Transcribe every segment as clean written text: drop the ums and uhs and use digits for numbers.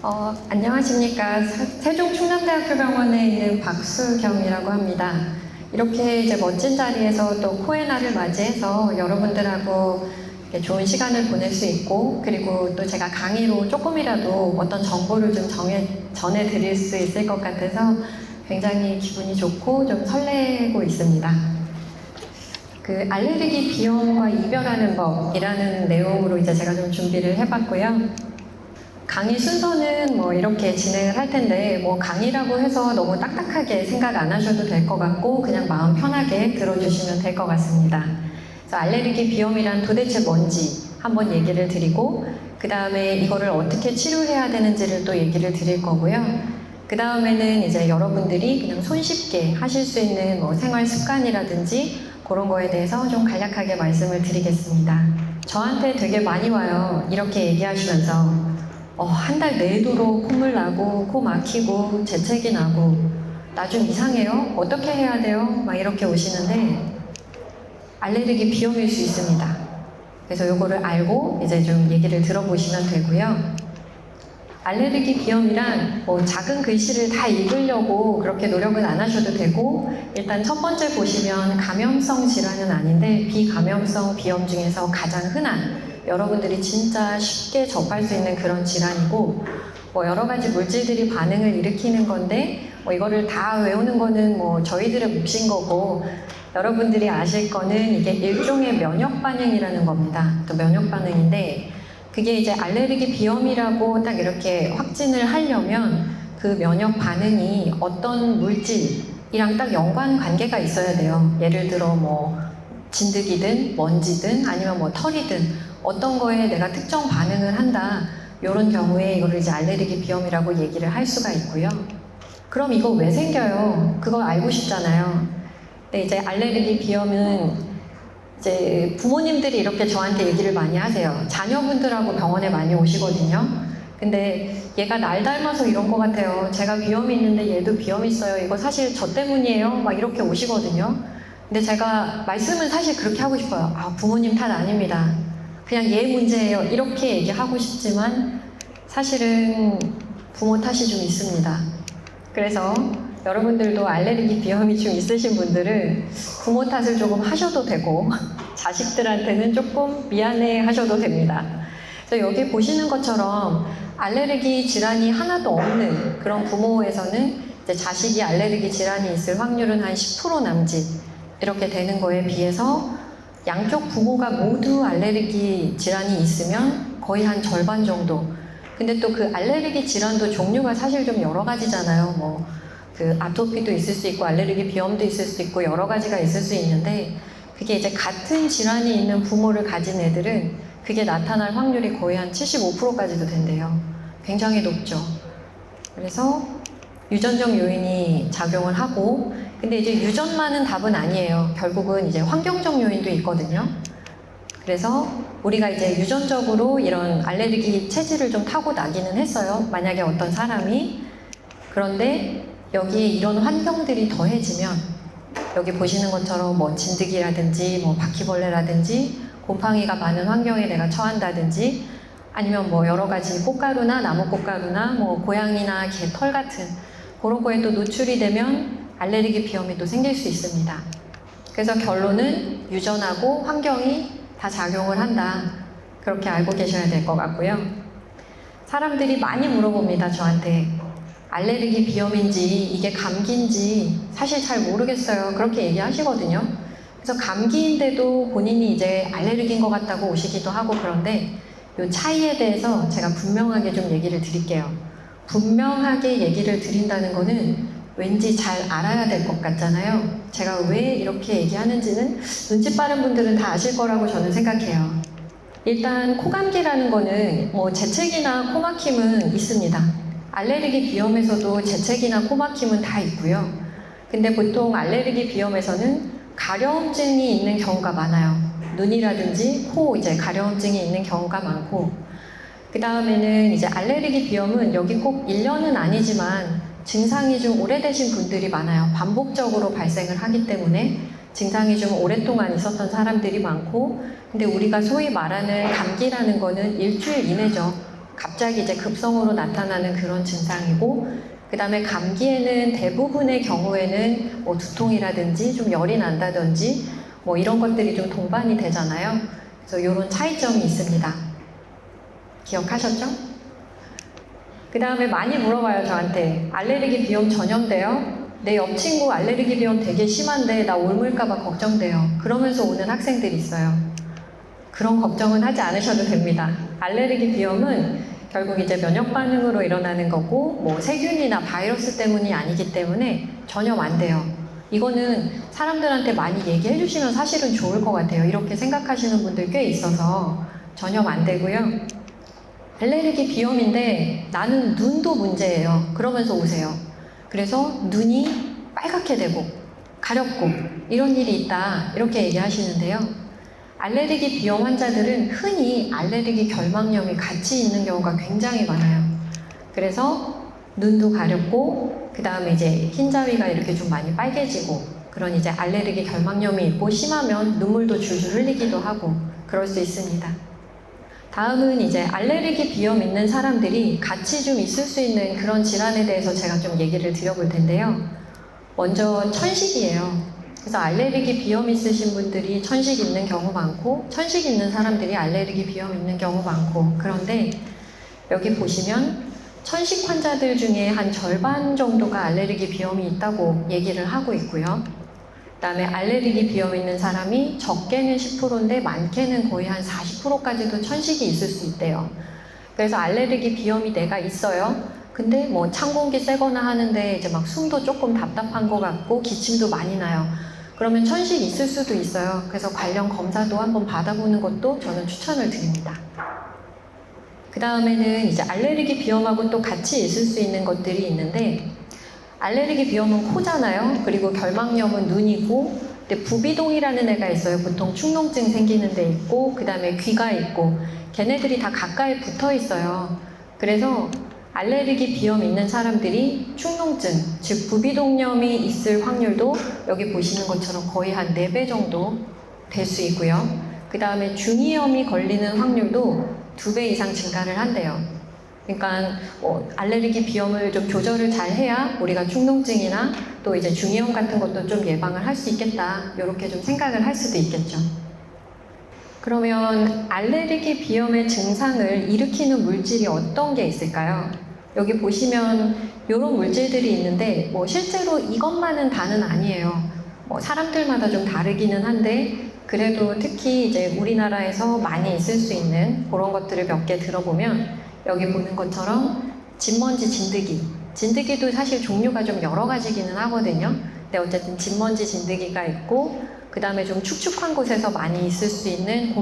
안녕하십니까. 세종충남대학교 병원에 있는 박수경이라고 합니다. 이렇게 이제 멋진 자리에서 또 코에나를 맞이해서 여러분들하고 이렇게 좋은 시간을 보낼 수 있고, 그리고 또 제가 강의로 조금이라도 어떤 정보를 좀 전해드릴 수 있을 것 같아서 굉장히 기분이 좋고 좀 설레고 있습니다. 그 알레르기 비염과 이별하는 법이라는 내용으로 이제 제가 좀 준비를 해봤고요. 강의 순서는 뭐 이렇게 진행을 할 텐데, 뭐 강의라고 해서 너무 딱딱하게 생각 안 하셔도 될 것 같고 그냥 마음 편하게 들어주시면 될 것 같습니다. 그래서 알레르기 비염이란 도대체 뭔지 한번 얘기를 드리고, 그 다음에 이거를 어떻게 치료해야 되는지를 또 얘기를 드릴 거고요. 그 다음에는 이제 여러분들이 그냥 손쉽게 하실 수 있는 뭐 생활 습관이라든지 그런 거에 대해서 좀 간략하게 말씀을 드리겠습니다. 저한테 되게 많이 와요. 이렇게 얘기하시면서 한 달 내도록 콧물 나고 코 막히고 재채기 나고 나 좀 이상해요? 어떻게 해야 돼요? 막 이렇게 오시는데 알레르기 비염일 수 있습니다. 그래서 요거를 알고 이제 좀 얘기를 들어보시면 되고요. 알레르기 비염이란 뭐 작은 글씨를 다 읽으려고 그렇게 노력은 안 하셔도 되고, 일단 첫 번째 보시면 감염성 질환은 아닌데 비감염성 비염 중에서 가장 흔한, 여러분들이 진짜 쉽게 접할 수 있는 그런 질환이고, 뭐 여러 가지 물질들이 반응을 일으키는 건데 뭐 이거를 다 외우는 거는 뭐 저희들의 몫인 거고, 여러분들이 아실 거는 이게 일종의 면역 반응이라는 겁니다. 또 면역 반응인데, 그게 이제 알레르기 비염이라고 딱 이렇게 확진을 하려면 그 면역 반응이 어떤 물질이랑 딱 연관 관계가 있어야 돼요. 예를 들어 뭐 진드기든 먼지든 아니면 뭐 털이든 어떤 거에 내가 특정 반응을 한다, 이런 경우에 이거를 이제 알레르기 비염이라고 얘기를 할 수가 있고요. 그럼 이거 왜 생겨요? 그거 알고 싶잖아요. 근데 이제 알레르기 비염은 이제 부모님들이 이렇게 저한테 얘기를 많이 하세요. 자녀분들하고 병원에 많이 오시거든요. 근데 얘가 날 닮아서 이런 것 같아요. 제가 비염이 있는데 얘도 비염이 있어요. 이거 사실 저 때문이에요. 막 이렇게 오시거든요. 근데 제가 말씀은 사실 그렇게 하고 싶어요. 부모님 탓 아닙니다. 그냥 얘 문제예요. 이렇게 얘기하고 싶지만 사실은 부모 탓이 좀 있습니다. 그래서 여러분들도 알레르기 비염이 좀 있으신 분들은 부모 탓을 조금 하셔도 되고 자식들한테는 조금 미안해 하셔도 됩니다. 그래서 여기 보시는 것처럼 알레르기 질환이 하나도 없는 그런 부모에서는 이제 자식이 알레르기 질환이 있을 확률은 한 10% 남짓 이렇게 되는 거에 비해서, 양쪽 부모가 모두 알레르기 질환이 있으면 거의 한 절반 정도. 근데 또 그 알레르기 질환도 종류가 사실 좀 여러 가지잖아요. 뭐 그 아토피도 있을 수 있고 알레르기 비염도 있을 수 있고 여러 가지가 있을 수 있는데, 그게 이제 같은 질환이 있는 부모를 가진 애들은 그게 나타날 확률이 거의 한 75%까지도 된대요. 굉장히 높죠. 그래서 유전적 요인이 작용을 하고, 근데 이제 유전만은 답은 아니에요. 결국은 이제 환경적 요인도 있거든요. 그래서 우리가 이제 유전적으로 이런 알레르기 체질을 좀 타고 나기는 했어요. 만약에 어떤 사람이. 그런데 여기에 이런 환경들이 더해지면, 여기 보시는 것처럼 뭐 진드기라든지 뭐 바퀴벌레라든지 곰팡이가 많은 환경에 내가 처한다든지, 아니면 뭐 여러 가지 꽃가루나 나무 꽃가루나 뭐 고양이나 개 털 같은 그런 거에 또 노출이 되면 알레르기 비염이 또 생길 수 있습니다. 그래서 결론은 유전하고 환경이 다 작용을 한다. 그렇게 알고 계셔야 될 것 같고요. 사람들이 많이 물어봅니다, 저한테. 알레르기 비염인지 이게 감기인지 사실 잘 모르겠어요. 그렇게 얘기하시거든요. 그래서 감기인데도 본인이 이제 알레르기인 것 같다고 오시기도 하고, 그런데 이 차이에 대해서 제가 분명하게 좀 얘기를 드릴게요. 분명하게 얘기를 드린다는 거는 왠지 잘 알아야 될 것 같잖아요. 제가 왜 이렇게 얘기하는지는 눈치 빠른 분들은 다 아실 거라고 저는 생각해요. 일단 코감기라는 거는 뭐 재채기나 코막힘은 있습니다. 알레르기 비염에서도 재채기나 코막힘은 다 있고요. 근데 보통 알레르기 비염에서는 가려움증이 있는 경우가 많아요. 눈이라든지 코 이제 가려움증이 있는 경우가 많고, 그 다음에는 이제 알레르기 비염은 여기 꼭 1년은 아니지만 증상이 좀 오래되신 분들이 많아요. 반복적으로 발생을 하기 때문에 증상이 좀 오랫동안 있었던 사람들이 많고, 근데 우리가 소위 말하는 감기라는 거는 일주일 이내죠. 갑자기 이제 급성으로 나타나는 그런 증상이고, 그 다음에 감기에는 대부분의 경우에는 뭐 두통이라든지 좀 열이 난다든지 뭐 이런 것들이 좀 동반이 되잖아요. 그래서 이런 차이점이 있습니다. 기억하셨죠? 그 다음에 많이 물어봐요, 저한테. 알레르기 비염 전염돼요? 내 옆 친구 알레르기 비염 되게 심한데 나 옮을까봐 걱정돼요. 그러면서 오는 학생들이 있어요. 그런 걱정은 하지 않으셔도 됩니다. 알레르기 비염은 결국 이제 면역 반응으로 일어나는 거고, 뭐 세균이나 바이러스 때문이 아니기 때문에 전염 안 돼요. 이거는 사람들한테 많이 얘기해 주시면 사실은 좋을 것 같아요. 이렇게 생각하시는 분들 꽤 있어서 전염 안 되고요. 알레르기 비염인데 나는 눈도 문제예요. 그러면서 오세요. 그래서 눈이 빨갛게 되고 가렵고 이런 일이 있다, 이렇게 얘기하시는데요. 알레르기 비염 환자들은 흔히 알레르기 결막염이 같이 있는 경우가 굉장히 많아요. 그래서 눈도 가렵고 그 다음에 이제 흰자위가 이렇게 좀 많이 빨개지고, 그런 이제 알레르기 결막염이 있고 심하면 눈물도 줄줄 흘리기도 하고 그럴 수 있습니다. 다음은 이제 알레르기 비염 있는 사람들이 같이 좀 있을 수 있는 그런 질환에 대해서 제가 좀 얘기를 드려볼 텐데요. 먼저 천식이에요. 그래서 알레르기 비염 있으신 분들이 천식 있는 경우 많고, 천식 있는 사람들이 알레르기 비염 있는 경우 많고, 그런데 여기 보시면 천식 환자들 중에 한 절반 정도가 알레르기 비염이 있다고 얘기를 하고 있고요. 그 다음에 알레르기 비염 있는 사람이 적게는 10%인데 많게는 거의 한 40%까지도 천식이 있을 수 있대요. 그래서 알레르기 비염이 내가 있어요. 근데 뭐 찬 공기 쐬거나 하는데 이제 막 숨도 조금 답답한 것 같고 기침도 많이 나요. 그러면 천식 있을 수도 있어요. 그래서 관련 검사도 한번 받아보는 것도 저는 추천을 드립니다. 그 다음에는 이제 알레르기 비염하고 또 같이 있을 수 있는 것들이 있는데, 알레르기 비염은 코잖아요. 그리고 결막염은 눈이고, 근데 부비동이라는 애가 있어요. 보통 축농증 생기는 데 있고, 그 다음에 귀가 있고, 걔네들이 다 가까이 붙어 있어요. 그래서 알레르기 비염 있는 사람들이 축농증, 즉 부비동염이 있을 확률도 여기 보시는 것처럼 거의 한 4배 정도 될 수 있고요. 그 다음에 중이염이 걸리는 확률도 2배 이상 증가를 한대요. 그러니까 알레르기 비염을 좀 조절을 잘 해야 우리가 축농증이나 또 이제 중이염 같은 것도 좀 예방을 할 수 있겠다, 이렇게 좀 생각을 할 수도 있겠죠. 그러면 알레르기 비염의 증상을 일으키는 물질이 어떤 게 있을까요? 여기 보시면 이런 물질들이 있는데 뭐 실제로 이것만은 다는 아니에요. 뭐 사람들마다 좀 다르기는 한데, 그래도 특히 이제 우리나라에서 많이 있을 수 있는 그런 것들을 몇 개 들어보면, 여기 보는 것처럼 진먼지, 진드기. 진드기도 사실 종류가 좀 여러 가지기는 하거든요. 근데 어쨌든 진먼지, 진드기가 있고, 그 다음에 좀 축축한 곳에서 많이 있을 수 있는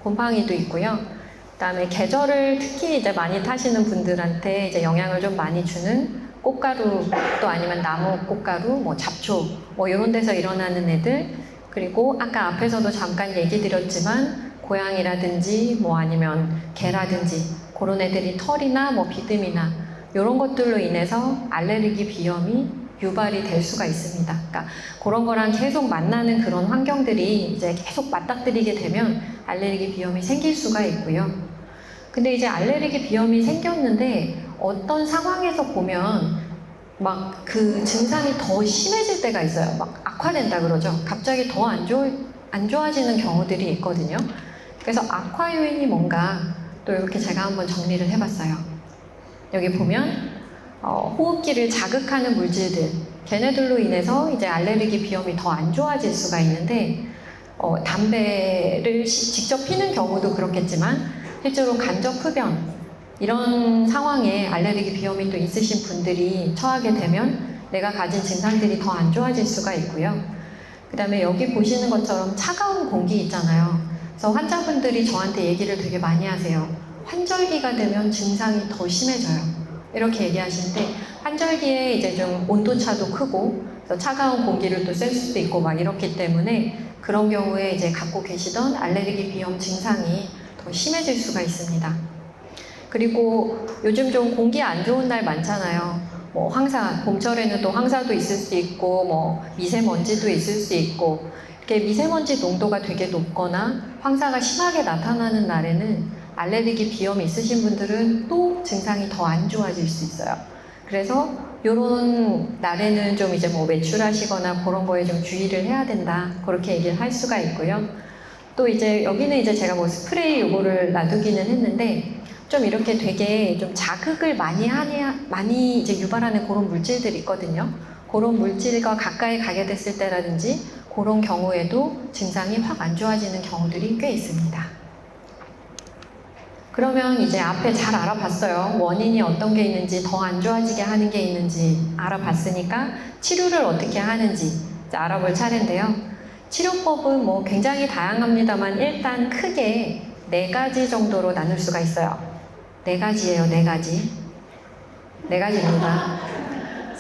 곰팡이도 있고요. 그 다음에 계절을 특히 이제 많이 타시는 분들한테 이제 영향을 좀 많이 주는 꽃가루, 또 아니면 나무 꽃가루, 뭐 잡초, 뭐 이런 데서 일어나는 애들, 그리고 아까 앞에서도 잠깐 얘기 드렸지만 고양이라든지 뭐 아니면 개라든지 그런 애들이 털이나 뭐 비듬이나 이런 것들로 인해서 알레르기 비염이 유발이 될 수가 있습니다. 그러니까 그런 거랑 계속 만나는 그런 환경들이 이제 계속 맞닥뜨리게 되면 알레르기 비염이 생길 수가 있고요. 근데 이제 알레르기 비염이 생겼는데 어떤 상황에서 보면 막 그 증상이 더 심해질 때가 있어요. 막 악화된다 그러죠. 갑자기 더 안 좋아지는 경우들이 있거든요. 그래서 악화 요인이 뭔가 또 이렇게 제가 한번 정리를 해봤어요. 여기 보면 호흡기를 자극하는 물질들, 걔네들로 인해서 이제 알레르기 비염이 더 안 좋아질 수가 있는데, 담배를 직접 피는 경우도 그렇겠지만 실제로 간접 흡연, 이런 상황에 알레르기 비염이 또 있으신 분들이 처하게 되면 내가 가진 증상들이 더 안 좋아질 수가 있고요. 그 다음에 여기 보시는 것처럼 차가운 공기 있잖아요. 그래서 환자분들이 저한테 얘기를 되게 많이 하세요. 환절기가 되면 증상이 더 심해져요. 이렇게 얘기하시는데, 환절기에 이제 좀 온도차도 크고 그래서 차가운 공기를 또 쐴 수도 있고 막 이렇기 때문에 그런 경우에 이제 갖고 계시던 알레르기 비염 증상이 더 심해질 수가 있습니다. 그리고 요즘 좀 공기 안 좋은 날 많잖아요. 뭐 황사, 봄철에는 또 황사도 있을 수 있고 뭐 미세먼지도 있을 수 있고, 이렇게 미세먼지 농도가 되게 높거나 황사가 심하게 나타나는 날에는 알레르기 비염이 있으신 분들은 또 증상이 더 안 좋아질 수 있어요. 그래서 요런 날에는 좀 이제 뭐 외출하시거나 그런 거에 좀 주의를 해야 된다. 그렇게 얘기를 할 수가 있고요. 또 이제 여기는 이제 제가 뭐 스프레이 요거를 놔두기는 했는데 좀 이렇게 되게 좀 자극을 많이 이제 유발하는 그런 물질들이 있거든요. 그런 물질과 가까이 가게 됐을 때라든지 그런 경우에도 증상이 확 안 좋아지는 경우들이 꽤 있습니다. 그러면 이제 앞에 잘 알아봤어요. 원인이 어떤 게 있는지, 더 안 좋아지게 하는 게 있는지 알아봤으니까 치료를 어떻게 하는지 이제 알아볼 차례인데요. 치료법은 뭐 굉장히 다양합니다만 일단 크게 4가지 정도로 나눌 수가 있어요. 4가지예요, 4가지. 4가지입니다.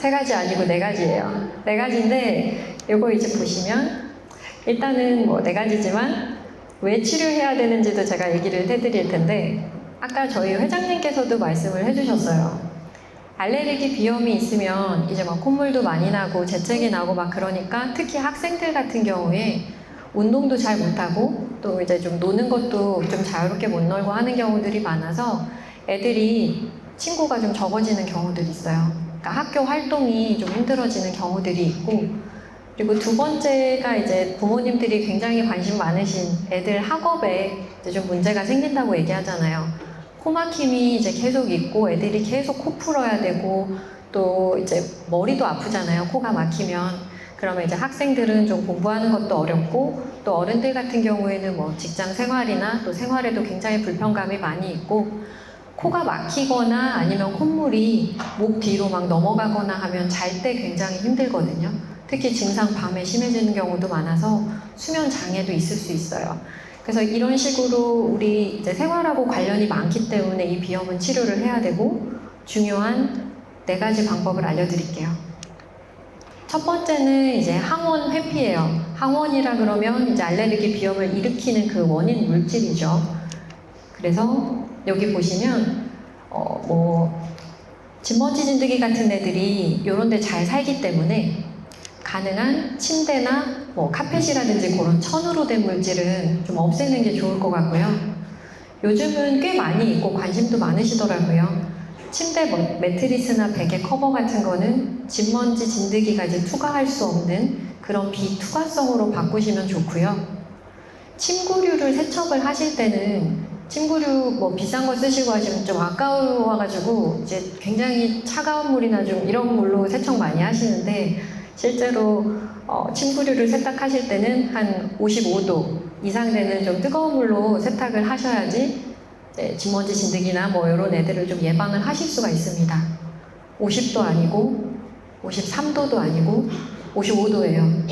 3가지 아니고 4가지예요. 4가지인데 요거 이제 보시면 일단은 뭐 4가지지만 왜 치료해야 되는지도 제가 얘기를 해드릴 텐데 아까 저희 회장님께서도 말씀을 해주셨어요. 알레르기 비염이 있으면 이제 막 콧물도 많이 나고 재채기 나고 막 그러니까 특히 학생들 같은 경우에 운동도 잘 못하고 또 이제 좀 노는 것도 좀 자유롭게 못 놀고 하는 경우들이 많아서 애들이 친구가 좀 적어지는 경우들이 있어요. 그러니까 학교 활동이 좀 힘들어지는 경우들이 있고 그리고 2번째가 이제 부모님들이 굉장히 관심 많으신 애들 학업에 이제 좀 문제가 생긴다고 얘기하잖아요. 코 막힘이 이제 계속 있고 애들이 계속 코 풀어야 되고 또 이제 머리도 아프잖아요. 코가 막히면. 그러면 이제 학생들은 좀 공부하는 것도 어렵고 또 어른들 같은 경우에는 뭐 직장 생활이나 또 생활에도 굉장히 불편감이 많이 있고 코가 막히거나 아니면 콧물이 목 뒤로 막 넘어가거나 하면 잘 때 굉장히 힘들거든요. 특히 증상 밤에 심해지는 경우도 많아서 수면 장애도 있을 수 있어요. 그래서 이런 식으로 우리 이제 생활하고 관련이 많기 때문에 이 비염은 치료를 해야 되고 중요한 4가지 방법을 알려드릴게요. 첫 번째는 이제 항원 회피예요. 항원이라 그러면 이제 알레르기 비염을 일으키는 그 원인 물질이죠. 그래서 여기 보시면 진먼지 진드기 같은 애들이 이런 데 잘 살기 때문에 가능한 침대나 뭐 카펫이라든지 그런 천으로 된 물질은 좀 없애는 게 좋을 것 같고요. 요즘은 꽤 많이 있고 관심도 많으시더라고요. 침대 매트리스나 베개 커버 같은 거는 진먼지 진드기가 이제 투과할 수 없는 그런 비투과성으로 바꾸시면 좋고요. 침구류를 세척을 하실 때는 침구류 뭐 비싼 거 쓰시고 하시면 좀 아까워가지고 이제 굉장히 차가운 물이나 좀 이런 물로 세척 많이 하시는데 실제로 침구류를 세탁하실 때는 한 55도 이상 되는 좀 뜨거운 물로 세탁을 하셔야지 진먼지 진드기나 뭐 이런 애들을 좀 예방을 하실 수가 있습니다. 50도 아니고 53도도 아니고 55도예요.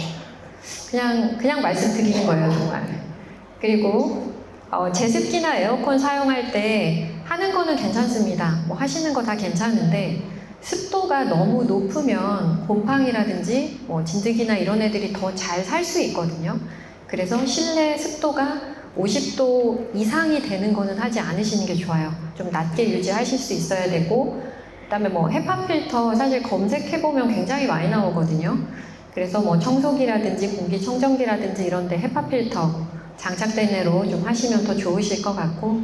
그냥 말씀드리는 거예요, 정말. 그리고 제습기나 에어컨 사용할 때 하는 거는 괜찮습니다. 뭐 하시는 거 다 괜찮은데 습도가 너무 높으면 곰팡이라든지 뭐 진드기나 이런 애들이 더 잘 살 수 있거든요. 그래서 실내 습도가 50도 이상이 되는 거는 하지 않으시는 게 좋아요. 좀 낮게 유지하실 수 있어야 되고 그다음에 뭐 헤파 필터 사실 검색해보면 굉장히 많이 나오거든요. 그래서 뭐 청소기라든지 공기청정기라든지 이런 데 헤파 필터 장착된 애로 좀 하시면 더 좋으실 것 같고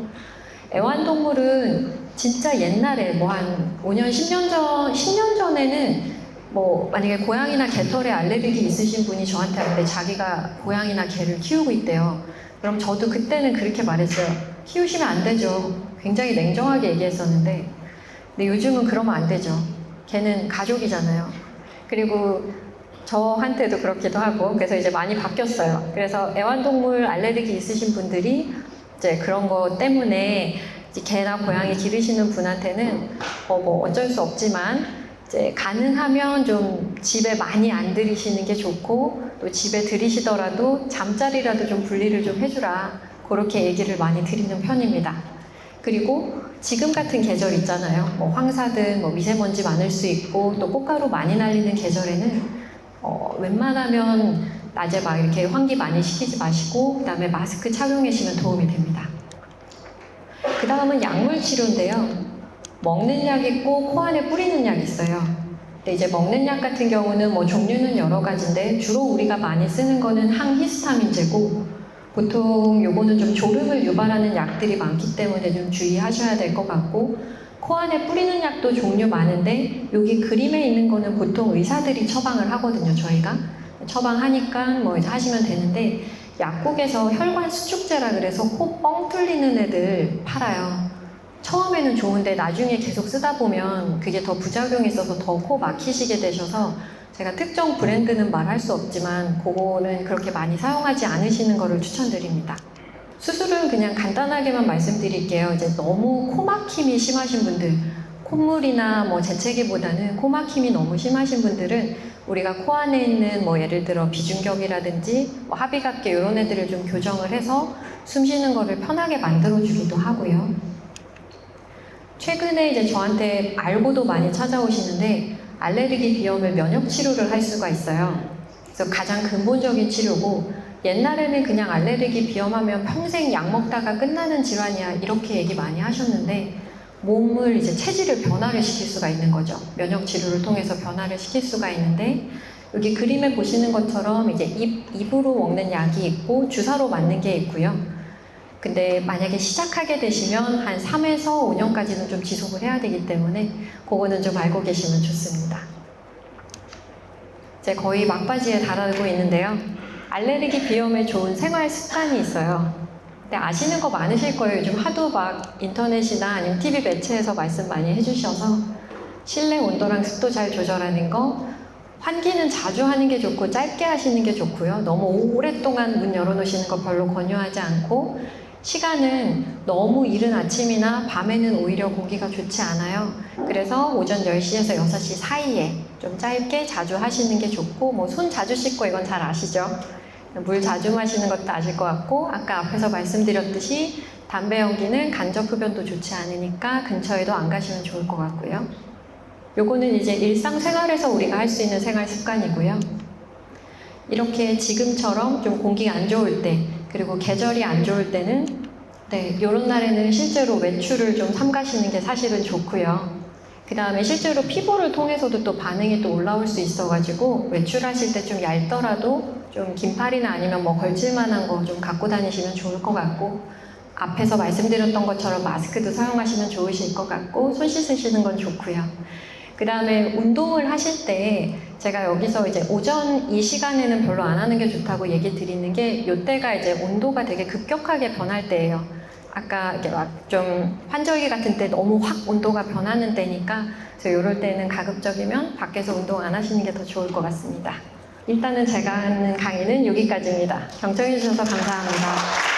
애완동물은 진짜 옛날에 뭐 한 5년, 10년 전에는 뭐 만약에 고양이나 개털에 알레르기 있으신 분이 저한테 왔는데 자기가 고양이나 개를 키우고 있대요. 그럼 저도 그때는 그렇게 말했어요. 키우시면 안 되죠. 굉장히 냉정하게 얘기했었는데 근데 요즘은 그러면 안 되죠. 걔는 가족이잖아요. 그리고 저한테도 그렇기도 하고 그래서 이제 많이 바뀌었어요. 그래서 애완동물 알레르기 있으신 분들이 이제 그런 거 때문에 이제 개나 고양이 기르시는 분한테는 뭐 어쩔 수 없지만 이제 가능하면 좀 집에 많이 안 들이시는 게 좋고 또 집에 들이시더라도 잠자리라도 좀 분리를 좀 해주라 그렇게 얘기를 많이 드리는 편입니다. 그리고 지금 같은 계절 있잖아요. 뭐 황사든 뭐 미세먼지 많을 수 있고 또 꽃가루 많이 날리는 계절에는 웬만하면 낮에 막 이렇게 환기 많이 시키지 마시고 그 다음에 마스크 착용하시면 도움이 됩니다. 그 다음은 약물 치료인데요. 먹는 약 있고 코 안에 뿌리는 약 있어요. 근데 이제 먹는 약 같은 경우는 뭐 종류는 여러 가지인데 주로 우리가 많이 쓰는 거는 항히스타민제고 보통 요거는 좀 졸음을 유발하는 약들이 많기 때문에 좀 주의하셔야 될 것 같고, 코 안에 뿌리는 약도 종류 많은데 여기 그림에 있는 거는 보통 의사들이 처방을 하거든요. 저희가 처방하니까 뭐 이제 하시면 되는데, 약국에서 혈관 수축제라 그래서 코 뻥 뚫리는 애들 팔아요. 처음에는 좋은데 나중에 계속 쓰다 보면 그게 더 부작용이 있어서 더 코 막히시게 되셔서, 제가 특정 브랜드는 말할 수 없지만 그거는 그렇게 많이 사용하지 않으시는 거를 추천드립니다. 수술은 그냥 간단하게만 말씀드릴게요. 이제 너무 코 막힘이 심하신 분들, 콧물이나 뭐 재채기보다는 코 막힘이 너무 심하신 분들은 우리가 코 안에 있는 뭐 예를 들어 비중격이라든지 뭐 합의각계 이런 애들을 좀 교정을 해서 숨 쉬는 거를 편하게 만들어 주기도 하고요. 최근에 이제 저한테 알고도 많이 찾아오시는데, 알레르기 비염을 면역 치료를 할 수가 있어요. 그래서 가장 근본적인 치료고, 옛날에는 그냥 알레르기 비염하면 평생 약 먹다가 끝나는 질환이야 이렇게 얘기 많이 하셨는데, 몸을 이제 체질을 변화를 시킬 수가 있는 거죠. 면역 치료를 통해서 변화를 시킬 수가 있는데, 여기 그림에 보시는 것처럼 이제 입으로 먹는 약이 있고 주사로 맞는 게 있고요. 근데 만약에 시작하게 되시면 한 3에서 5년까지는 좀 지속을 해야 되기 때문에 그거는 좀 알고 계시면 좋습니다. 이제 거의 막바지에 달하고 있는데요. 알레르기 비염에 좋은 생활 습관이 있어요. 근데 아시는 거 많으실 거예요. 요즘 하도 막 인터넷이나 아니면 TV 매체에서 말씀 많이 해주셔서, 실내 온도랑 습도 잘 조절하는 거, 환기는 자주 하는 게 좋고 짧게 하시는 게 좋고요. 너무 오랫동안 문 열어놓으시는 거 별로 권유하지 않고, 시간은 너무 이른 아침이나 밤에는 오히려 공기가 좋지 않아요. 그래서 오전 10시에서 6시 사이에 좀 짧게 자주 하시는 게 좋고, 뭐 손 자주 씻고 이건 잘 아시죠? 물 자주 마시는 것도 아실 것 같고, 아까 앞에서 말씀드렸듯이 담배 연기는 간접 흡연도 좋지 않으니까 근처에도 안 가시면 좋을 것 같고요. 요거는 이제 일상생활에서 우리가 할 수 있는 생활 습관이고요. 이렇게 지금처럼 좀 공기가 안 좋을 때, 그리고 계절이 안 좋을 때는 이런 날에는 실제로 외출을 좀 삼가시는 게 사실은 좋고요. 그 다음에 실제로 피부를 통해서도 또 반응이 또 올라올 수 있어가지고 외출하실 때 좀 얇더라도 좀 긴팔이나 아니면 뭐 걸칠만한 거 좀 갖고 다니시면 좋을 것 같고, 앞에서 말씀드렸던 것처럼 마스크도 사용하시면 좋으실 것 같고, 손 씻으시는 건 좋고요. 그 다음에 운동을 하실 때 제가 여기서 이제 오전 이 시간에는 별로 안 하는 게 좋다고 얘기 드리는 게, 이때가 이제 온도가 되게 급격하게 변할 때예요. 아까 이렇게 막 좀 환절기 같은 때 너무 확 온도가 변하는 때니까, 그래서 이럴 때는 가급적이면 밖에서 운동 안 하시는 게 더 좋을 것 같습니다. 일단은 제가 하는 강의는 여기까지입니다. 경청해 주셔서 감사합니다.